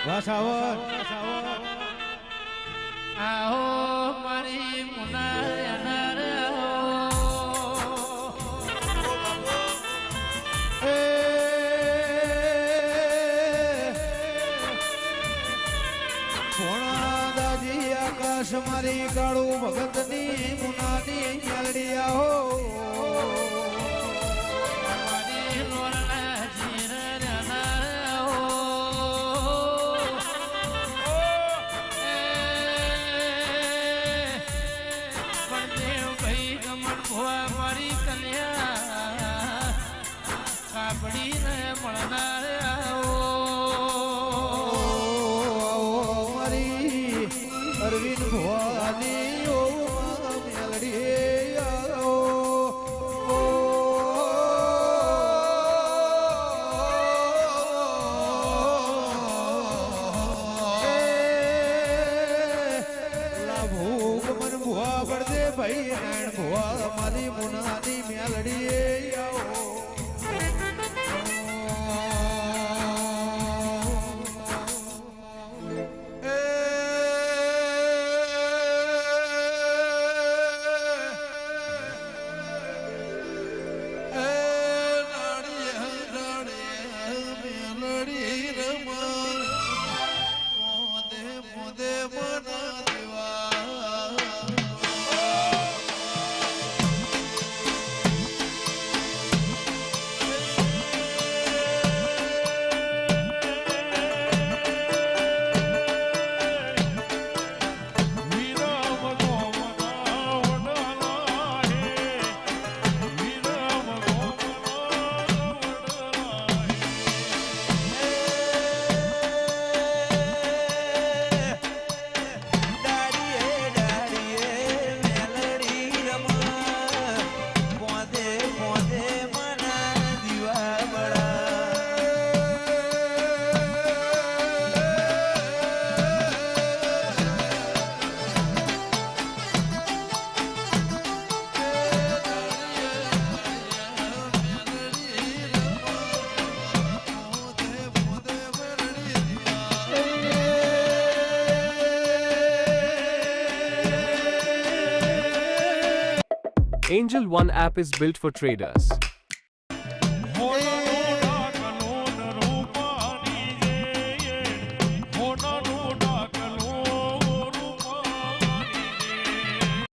વાસાવર આહો મારી મુના અનાર દાદી આકાશ મારી કાળું ભગતની મુનાની મેલડી આહો મારી લોરના જીર અનાર ભાઈ ગમન ભોવા મારી કન્યા કાપડી ને મળનાર અરવિંદ ભવાની ઓ મેલડી આવો ભૂખ મન ભુવા પડદે ભાઈ નાણ ભુવા મારી મુનાની મેલડી આવો Angel One app is built for traders. Hey!